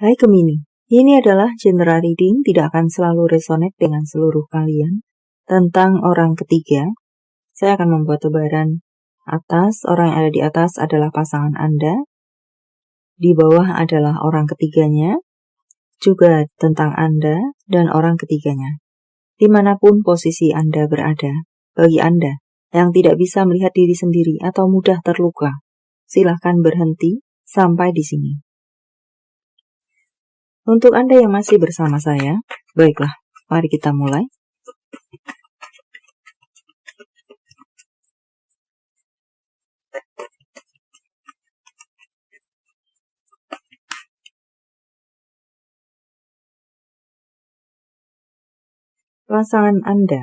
Hai Gemini, ini adalah general reading, tidak akan selalu resonate dengan seluruh kalian. Tentang orang ketiga, saya akan membuat tebaran atas, orang yang ada di atas adalah pasangan Anda, di bawah adalah orang ketiganya, juga tentang Anda dan orang ketiganya. Dimanapun posisi Anda berada, bagi Anda yang tidak bisa melihat diri sendiri atau mudah terluka, silahkan berhenti sampai di sini. Untuk Anda yang masih bersama saya, baiklah, mari kita mulai. Pasangan Anda,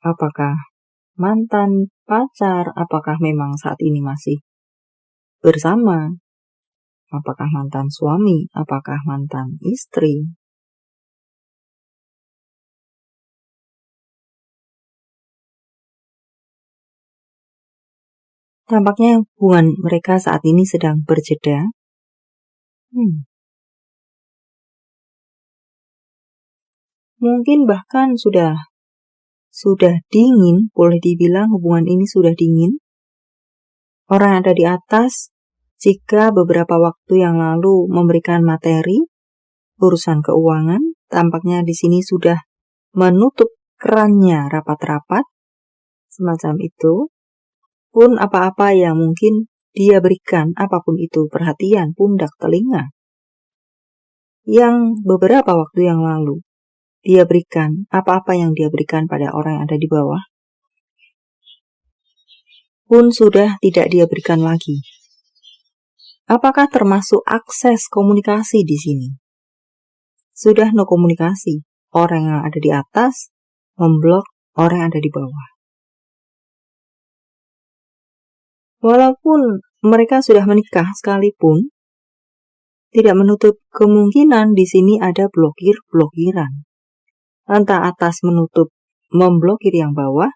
apakah mantan, pacar, apakah memang saat ini masih bersama, apakah mantan suami, apakah mantan istri? Tampaknya hubungan mereka saat ini sedang berjeda. Mungkin bahkan sudah dingin, boleh dibilang hubungan ini sudah dingin. Orang yang ada di atas, jika beberapa waktu yang lalu memberikan materi, urusan keuangan, tampaknya di sini sudah menutup kerannya rapat-rapat, semacam itu. Pun apa-apa yang mungkin dia berikan, apapun itu, perhatian, pundak, telinga, yang beberapa waktu yang lalu dia berikan, apa-apa yang dia berikan pada orang yang ada di bawah, pun sudah tidak dia berikan lagi. Apakah termasuk akses komunikasi di sini? Sudah no komunikasi. Orang yang ada di atas memblok orang yang ada di bawah. Walaupun mereka sudah menikah sekalipun, tidak menutup kemungkinan di sini ada blokir-blokiran. Entah atas memblokir yang bawah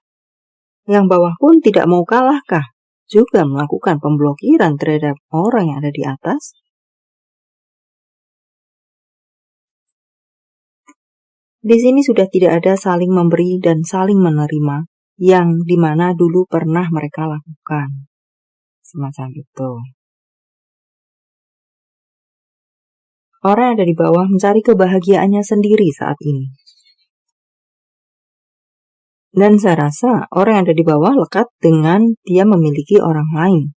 pun tidak mau kalahkah juga melakukan pemblokiran terhadap orang yang ada di atas. Di sini sudah tidak ada saling memberi dan saling menerima yang dimana dulu pernah mereka lakukan. Semacam itu. Orang yang ada di bawah mencari kebahagiaannya sendiri saat ini. Dan saya rasa orang yang ada di bawah lekat dengan dia memiliki orang lain.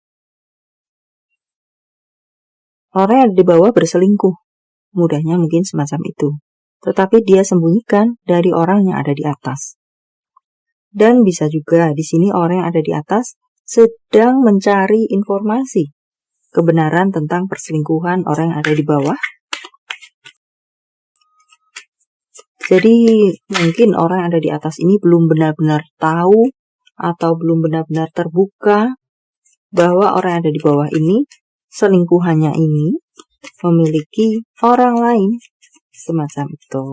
Orang yang ada di bawah berselingkuh. Mudahnya mungkin semacam itu. Tetapi dia sembunyikan dari orang yang ada di atas. Dan bisa juga di sini orang yang ada di atas sedang mencari informasi kebenaran tentang perselingkuhan orang yang ada di bawah. Jadi mungkin orang yang ada di atas ini belum benar-benar tahu atau belum benar-benar terbuka bahwa orang yang ada di bawah ini, selingkuhannya ini memiliki orang lain, semacam itu.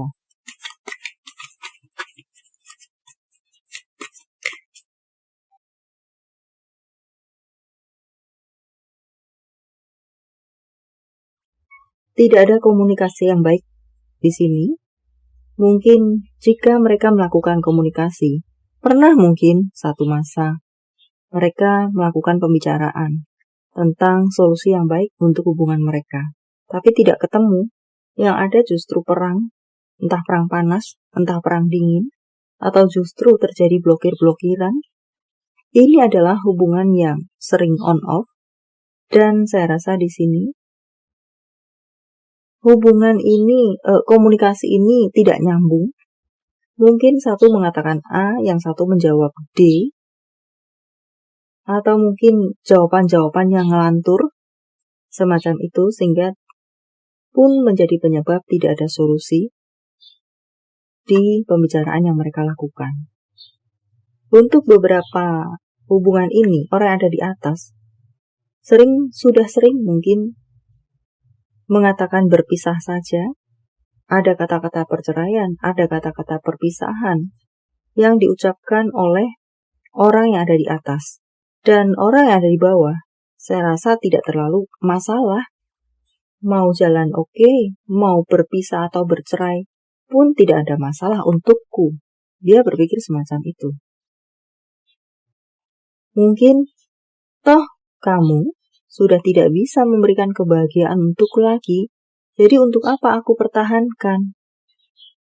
Tidak ada komunikasi yang baik di sini. Mungkin jika mereka melakukan komunikasi, pernah mungkin satu masa mereka melakukan pembicaraan tentang solusi yang baik untuk hubungan mereka. Tapi tidak ketemu, yang ada justru perang, entah perang panas, entah perang dingin, atau justru terjadi blokir-blokiran. Ini adalah hubungan yang sering on-off, dan saya rasa di sini hubungan ini, komunikasi ini tidak nyambung. Mungkin satu mengatakan A, yang satu menjawab D, atau mungkin jawaban-jawaban yang ngelantur, semacam itu, sehingga pun menjadi penyebab tidak ada solusi di pembicaraan yang mereka lakukan. Untuk beberapa hubungan ini, orang yang ada di atas, sudah sering mungkin mengatakan berpisah saja, ada kata-kata perceraian, ada kata-kata perpisahan yang diucapkan oleh orang yang ada di atas. Dan orang yang ada di bawah, saya rasa tidak terlalu masalah Mau jalan oke, mau berpisah atau bercerai pun tidak ada masalah untukku. Dia berpikir semacam itu. Mungkin toh kamu sudah tidak bisa memberikan kebahagiaan untukku lagi, jadi untuk apa aku pertahankan?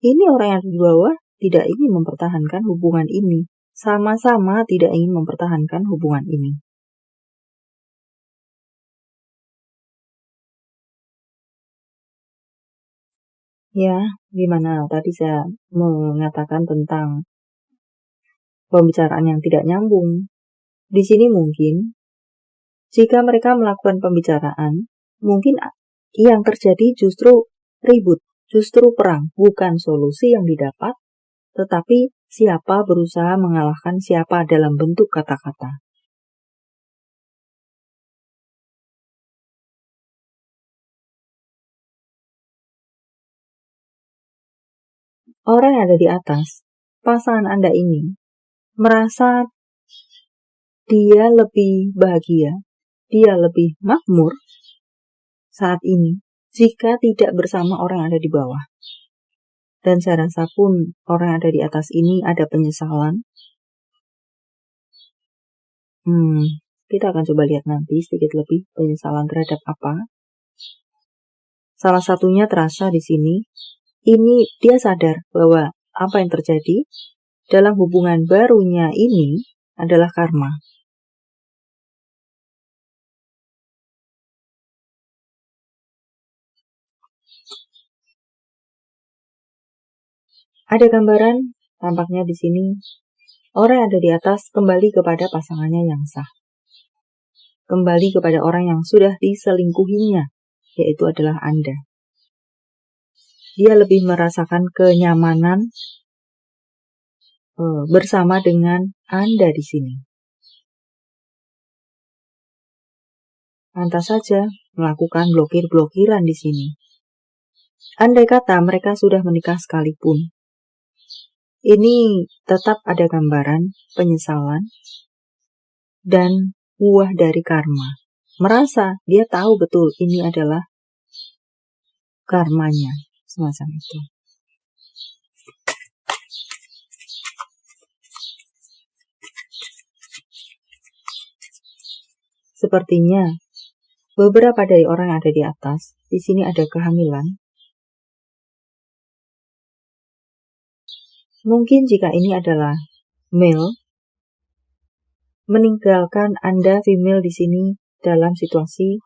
Ini orang yang di bawah tidak ingin mempertahankan hubungan ini. Sama-sama tidak ingin mempertahankan hubungan ini. Ya, gimana? Tadi saya mengatakan tentang pembicaraan yang tidak nyambung. Di sini mungkin, jika mereka melakukan pembicaraan, mungkin yang terjadi justru ribut, justru perang, bukan solusi yang didapat, tetapi siapa berusaha mengalahkan siapa dalam bentuk kata-kata. Orang yang ada di atas, pasangan Anda ini, merasa dia lebih bahagia, dia lebih makmur saat ini jika tidak bersama orang yang ada di bawah. Dan saya rasa pun orang yang ada di atas ini ada penyesalan. Kita akan coba lihat nanti sedikit lebih penyesalan terhadap apa. Salah satunya terasa di sini. Ini dia sadar bahwa apa yang terjadi dalam hubungan barunya ini adalah karma. Ada gambaran tampaknya di sini orang yang ada di atas kembali kepada pasangannya yang sah. Kembali kepada orang yang sudah diselingkuhinya, yaitu adalah Anda. Dia lebih merasakan kenyamanan bersama dengan Anda di sini. Pantas saja melakukan blokir-blokiran di sini. Andai kata mereka sudah menikah sekalipun, ini tetap ada gambaran penyesalan dan buah dari karma. Merasa dia tahu betul ini adalah karmanya, semacam itu. Sepertinya beberapa dari orang yang ada di atas, di sini ada kehamilan. Mungkin jika ini adalah male, meninggalkan Anda female di sini dalam situasi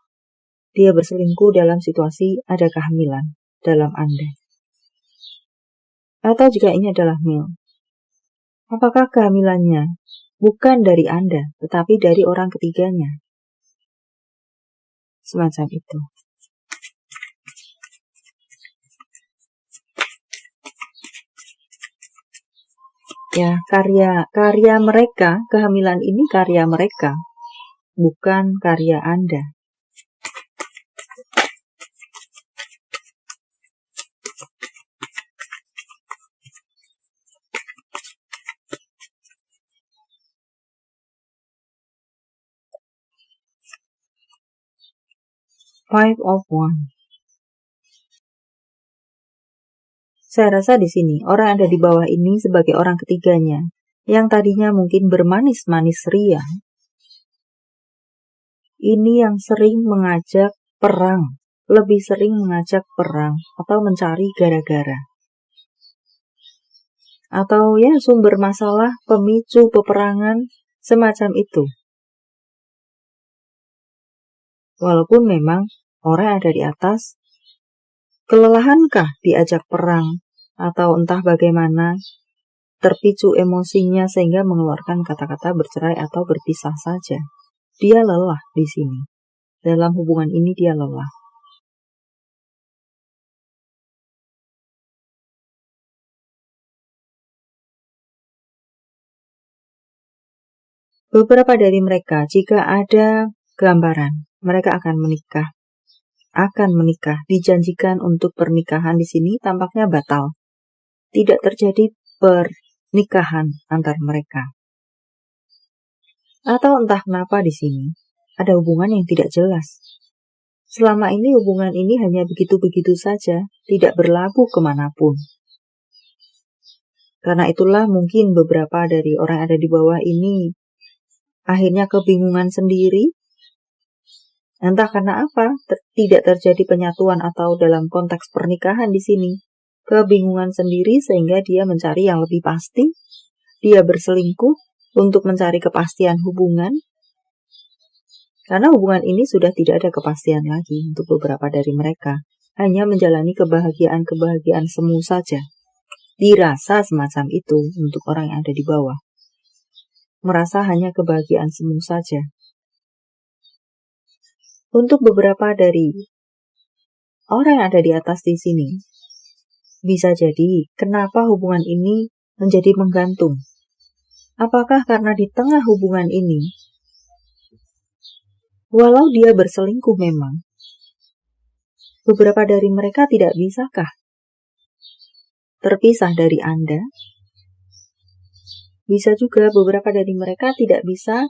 dia berselingkuh, dalam situasi ada kehamilan dalam Anda. Atau jika ini adalah male, apakah kehamilannya bukan dari Anda, tetapi dari orang ketiganya? Semacam itu. Ya, karya mereka, kehamilan ini karya mereka, bukan karya Anda. Five of Wands. Saya rasa di sini orang ada di bawah ini sebagai orang ketiganya, yang tadinya mungkin bermanis-manis ria, ini yang sering mengajak perang, lebih sering mengajak perang atau mencari gara-gara. Atau ya sumber masalah, pemicu peperangan, semacam itu. Walaupun memang orang ada di atas, kelelahankah diajak perang, atau entah bagaimana, terpicu emosinya sehingga mengeluarkan kata-kata bercerai atau berpisah saja. Dia lelah di sini. Dalam hubungan ini dia lelah. Beberapa dari mereka, jika ada gambaran, mereka akan menikah, dijanjikan untuk pernikahan di sini tampaknya batal. Tidak terjadi pernikahan antar mereka. Atau entah kenapa di sini ada hubungan yang tidak jelas. selama ini hubungan ini hanya begitu-begitu saja, tidak berlabuh kemanapun. Karena itulah mungkin beberapa dari orang yang ada di bawah ini akhirnya kebingungan sendiri. Entah karena apa, tidak terjadi penyatuan atau dalam konteks pernikahan di sini. Kebingungan sendiri sehingga dia mencari yang lebih pasti. Dia berselingkuh untuk mencari kepastian hubungan. Karena hubungan ini sudah tidak ada kepastian lagi untuk beberapa dari mereka. Hanya menjalani kebahagiaan-kebahagiaan semu saja. Dirasa semacam itu untuk orang yang ada di bawah. Merasa hanya kebahagiaan semu saja. Untuk beberapa dari orang yang ada di atas di sini, bisa jadi kenapa hubungan ini menjadi menggantung. Apakah karena di tengah hubungan ini, walau dia berselingkuh memang, beberapa dari mereka tidak bisakah terpisah dari Anda? Bisa juga beberapa dari mereka tidak bisa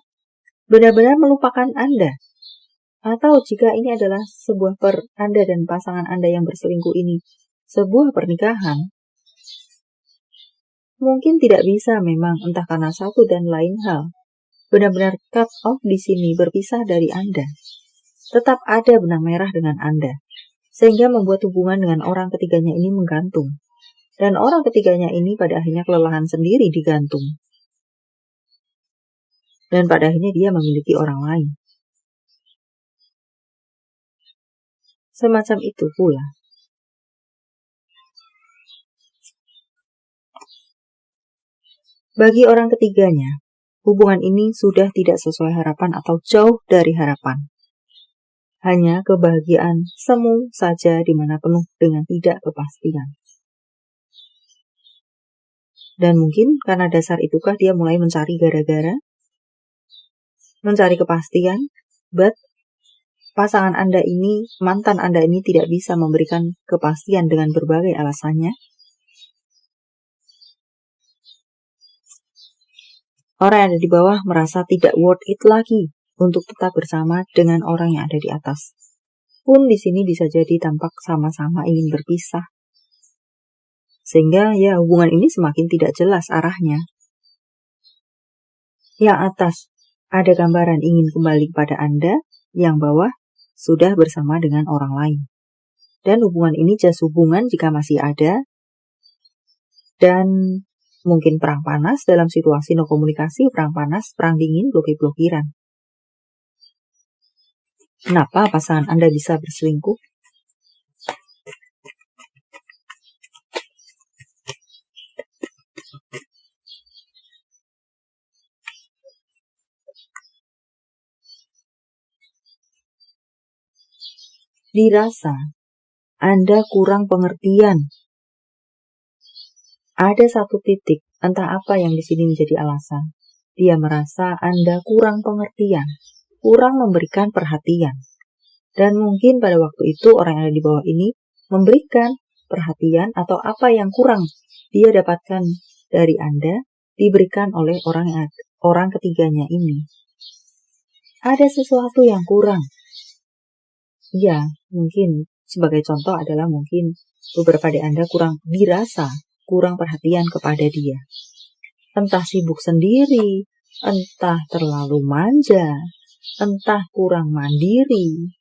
benar-benar melupakan Anda. Atau jika ini adalah sebuah Anda dan pasangan Anda yang berselingkuh ini sebuah pernikahan, mungkin tidak bisa memang entah karena satu dan lain hal. Benar-benar cut off di sini berpisah dari Anda. Tetap ada benang merah dengan Anda. Sehingga membuat hubungan dengan orang ketiganya ini menggantung. Dan orang ketiganya ini pada akhirnya kelelahan sendiri digantung. Dan pada akhirnya dia memiliki orang lain. Semacam itu pula. Bagi orang ketiganya, hubungan ini sudah tidak sesuai harapan atau jauh dari harapan. Hanya kebahagiaan semu saja di mana penuh dengan tidak kepastian. Dan mungkin karena dasar itukah dia mulai mencari gara-gara, mencari kepastian, but pasangan Anda ini, mantan Anda ini tidak bisa memberikan kepastian dengan berbagai alasannya. Orang yang ada di bawah merasa tidak worth it lagi untuk tetap bersama dengan orang yang ada di atas. Pun di sini bisa jadi tampak sama-sama ingin berpisah. Sehingga ya hubungan ini semakin tidak jelas arahnya. Yang atas ada gambaran ingin kembali kepada Anda, yang bawah sudah bersama dengan orang lain. Dan hubungan ini jas hubungan jika masih ada. Dan mungkin perang panas dalam situasi no komunikasi, perang panas, perang dingin, blokir-blokiran. Kenapa pasangan Anda bisa berselingkuh? Dirasa Anda kurang pengertian. Ada satu titik, entah apa yang di sini menjadi alasan. Dia merasa Anda kurang pengertian, kurang memberikan perhatian. Dan mungkin pada waktu itu orang yang ada di bawah ini memberikan perhatian atau apa yang kurang dia dapatkan dari Anda diberikan oleh orang ketiganya ini. Ada sesuatu yang kurang. Ya, mungkin sebagai contoh adalah mungkin beberapa dari Anda dirasa kurang perhatian kepada dia. Entah sibuk sendiri, entah terlalu manja, entah kurang mandiri,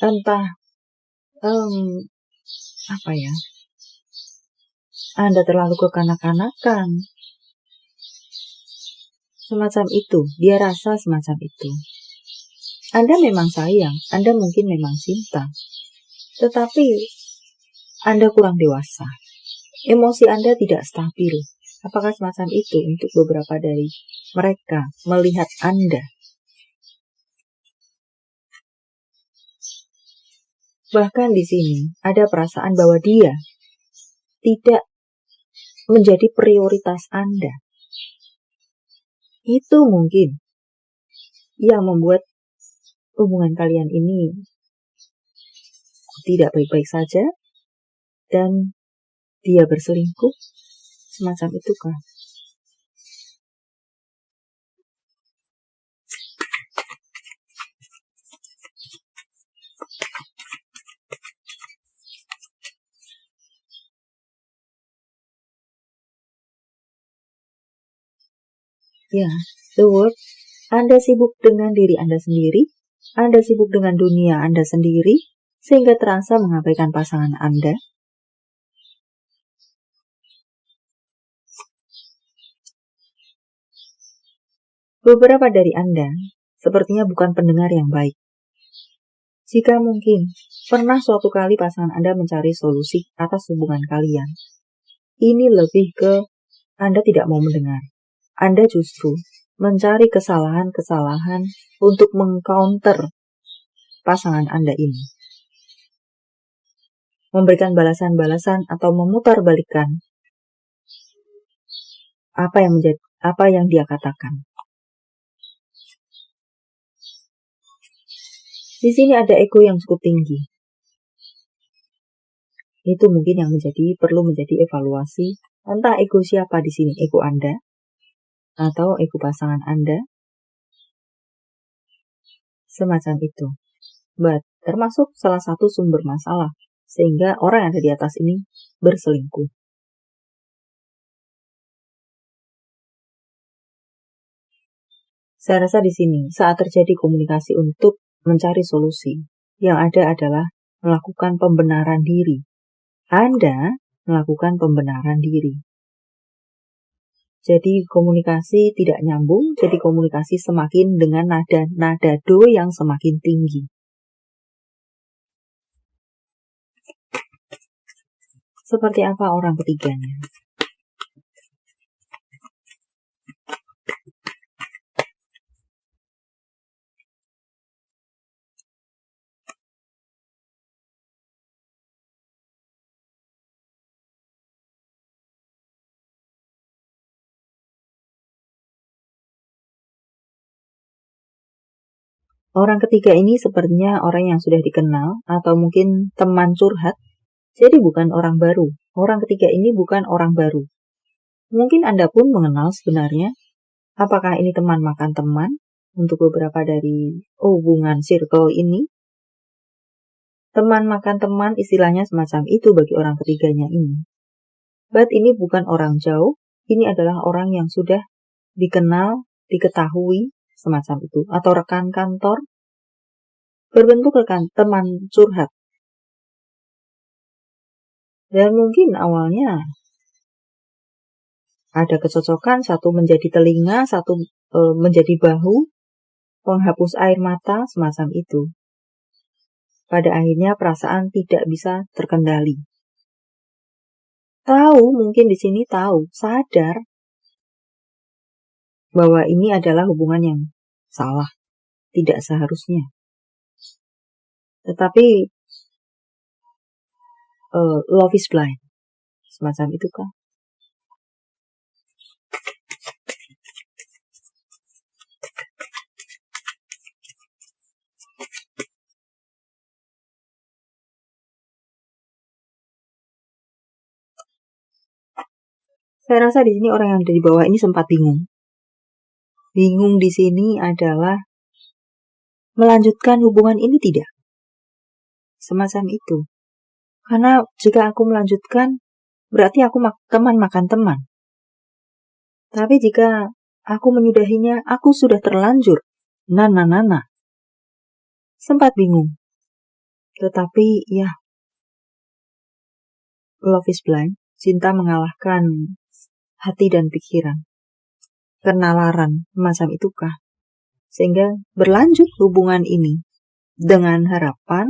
entah Anda terlalu kekanak-kanakan. Semacam itu, dia rasa semacam itu. Anda memang sayang, Anda mungkin memang cinta, tetapi Anda kurang dewasa. Emosi Anda tidak stabil. Apakah semacam itu untuk beberapa dari mereka melihat Anda? Bahkan di sini ada perasaan bahwa dia tidak menjadi prioritas Anda. Itu mungkin yang membuat hubungan kalian ini tidak baik-baik saja dan dia berselingkuh, semacam itu kah? Ya, the word, Anda sibuk dengan diri Anda sendiri, Anda sibuk dengan dunia Anda sendiri, sehingga terasa mengabaikan pasangan Anda. Beberapa dari Anda sepertinya bukan pendengar yang baik. Jika mungkin pernah suatu kali pasangan Anda mencari solusi atas hubungan kalian, ini lebih ke Anda tidak mau mendengar. Anda justru mencari kesalahan-kesalahan untuk mengcounter pasangan Anda ini. Memberikan balasan-balasan atau memutarbalikkan apa yang dia katakan. Di sini ada ego yang cukup tinggi. Itu mungkin yang perlu menjadi evaluasi. Entah ego siapa di sini, ego Anda atau ego pasangan Anda, semacam itu. Termasuk salah satu sumber masalah sehingga orang yang ada di atas ini berselingkuh. Saya rasa di sini saat terjadi komunikasi untuk mencari solusi, yang ada adalah melakukan pembenaran diri. Anda melakukan pembenaran diri. Jadi komunikasi tidak nyambung, jadi komunikasi semakin dengan nada do yang semakin tinggi. Seperti apa orang ketiganya? Orang ketiga ini sepertinya orang yang sudah dikenal atau mungkin teman curhat, jadi bukan orang baru. Orang ketiga ini bukan orang baru. Mungkin Anda pun mengenal sebenarnya. Apakah ini teman makan teman untuk beberapa dari hubungan circle ini? Teman makan teman istilahnya semacam itu bagi orang ketiganya ini. But ini bukan orang jauh, ini adalah orang yang sudah dikenal, diketahui, semacam itu. Atau rekan kantor, berbentuk teman curhat. Dan mungkin awalnya ada kecocokan, satu menjadi telinga, satu menjadi bahu, penghapus air mata, semacam itu. Pada akhirnya perasaan tidak bisa terkendali. Mungkin di sini sadar bahwa ini adalah hubungan yang salah, tidak seharusnya. Tetapi love is blind, semacam itu kan. Saya rasa di sini orang yang ada di bawah ini sempat bingung. Bingung di sini adalah melanjutkan hubungan ini tidak. Semacam itu. Karena jika aku melanjutkan, berarti aku teman makan teman. Tapi jika aku menyudahinya, aku sudah terlanjur. Nana. Sempat bingung. Tetapi ya, love is blind. Cinta mengalahkan hati dan pikiran. Kenalaran, macam itukah? Sehingga berlanjut hubungan ini dengan harapan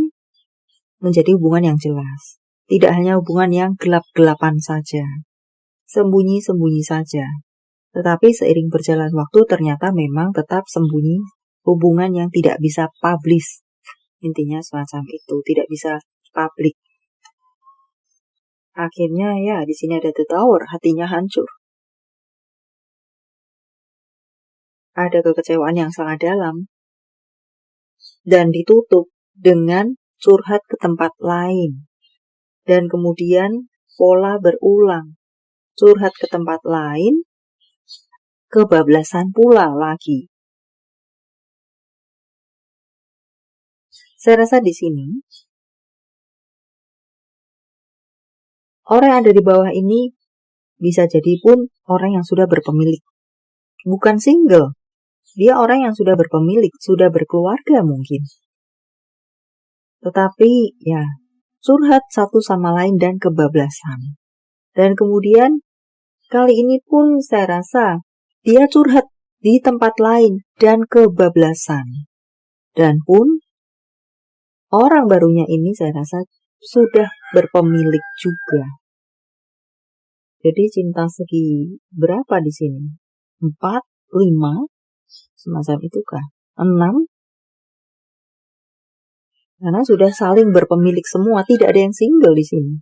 menjadi hubungan yang jelas. Tidak hanya hubungan yang gelap-gelapan saja, sembunyi-sembunyi saja. Tetapi seiring berjalan waktu ternyata memang tetap sembunyi, hubungan yang tidak bisa publish. Intinya semacam itu, tidak bisa publik. Akhirnya ya di sini ada The Tower, hatinya hancur. Ada kekecewaan yang sangat dalam dan ditutup dengan curhat ke tempat lain. Dan kemudian pola berulang. Curhat ke tempat lain, kebablasan pula lagi. Saya rasa di sini orang yang ada di bawah ini bisa jadi pun orang yang sudah berpemilik. bukan single. Dia orang yang sudah berpemilik, sudah berkeluarga mungkin. Tetapi ya, curhat satu sama lain dan kebablasan. Dan kemudian kali ini pun saya rasa dia curhat di tempat lain dan kebablasan. Dan pun orang barunya ini saya rasa sudah berpemilik juga. Jadi cinta segi berapa di sini? 4, 5, semacam itu kah? 6? Karena sudah saling berpemilik semua, tidak ada yang single di sini.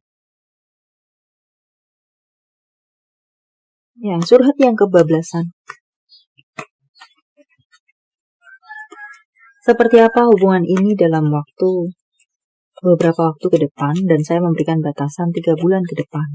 Ya, curhat yang kebablasan. Seperti apa hubungan ini dalam beberapa waktu ke depan, dan saya memberikan batasan 3 bulan ke depan.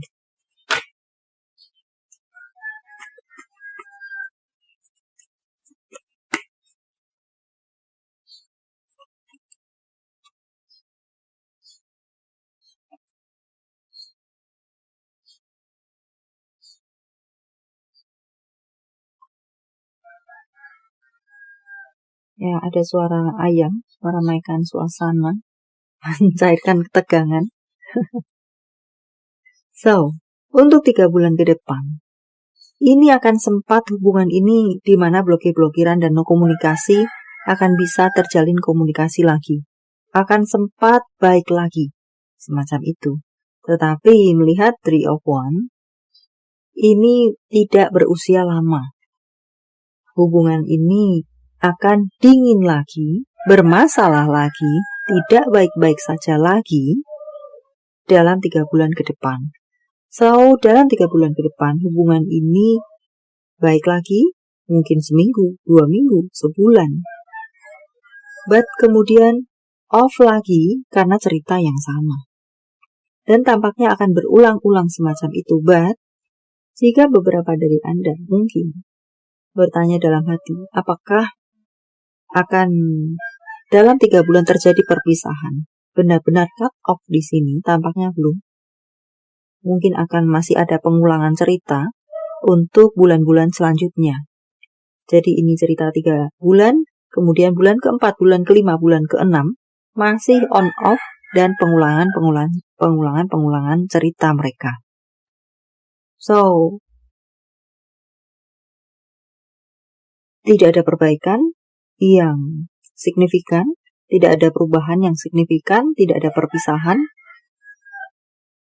Ya, ada suara ayam meramaikan suasana, mencairkan ketegangan. So, untuk 3 bulan ke depan, ini akan sempat hubungan ini di mana blokir-blokiran dan no komunikasi akan bisa terjalin komunikasi lagi. Akan sempat baik lagi, semacam itu. Tetapi melihat 3 of Wands, ini tidak berusia lama. Hubungan ini akan dingin lagi, bermasalah lagi, tidak baik-baik saja lagi dalam 3 bulan ke depan. So, dalam 3 bulan ke depan, hubungan ini baik lagi, mungkin seminggu, 2 minggu, sebulan. But kemudian off lagi karena cerita yang sama. Dan tampaknya akan berulang-ulang semacam itu. But, jika beberapa dari Anda mungkin bertanya dalam hati, apakah akan dalam 3 bulan terjadi perpisahan? Benar-benar cut off di sini, tampaknya belum. Mungkin akan masih ada pengulangan cerita untuk bulan-bulan selanjutnya. Jadi ini cerita 3 bulan, kemudian bulan ke-4, bulan ke-5, bulan ke-6, masih on off dan pengulangan cerita mereka. So, tidak ada perbaikan yang signifikan, tidak ada perubahan yang signifikan, tidak ada perpisahan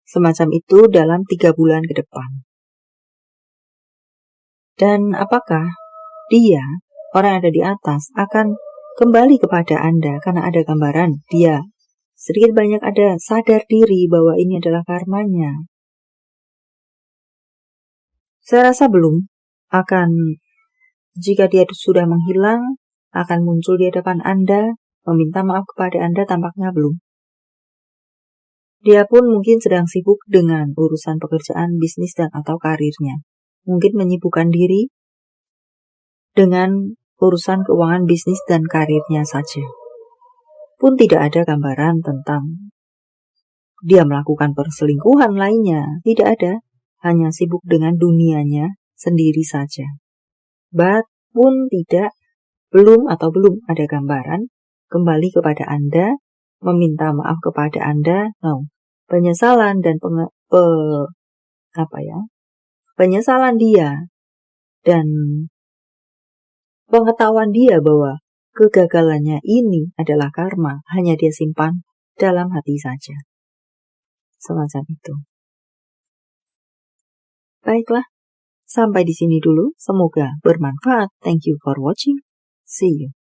semacam itu dalam 3 bulan ke depan. Dan apakah dia, orang yang ada di atas, akan kembali kepada Anda karena ada gambaran dia sedikit banyak ada sadar diri bahwa ini adalah karmanya? Saya rasa belum. Jika dia sudah menghilang, akan muncul di hadapan Anda, meminta maaf kepada Anda, tampaknya belum. Dia pun mungkin sedang sibuk dengan urusan pekerjaan, bisnis, dan atau karirnya. Mungkin menyibukkan diri dengan urusan keuangan, bisnis, dan karirnya saja. Pun tidak ada gambaran tentang dia melakukan perselingkuhan lainnya. Tidak ada, hanya sibuk dengan dunianya sendiri saja. But pun belum ada gambaran kembali kepada Anda, meminta maaf kepada Anda. No. Penyesalan dan penyesalan dia dan pengetahuan dia bahwa kegagalannya ini adalah karma, hanya dia simpan dalam hati saja. Semacam itu. Baiklah. Sampai di sini dulu, semoga bermanfaat. Thank you for watching. See you.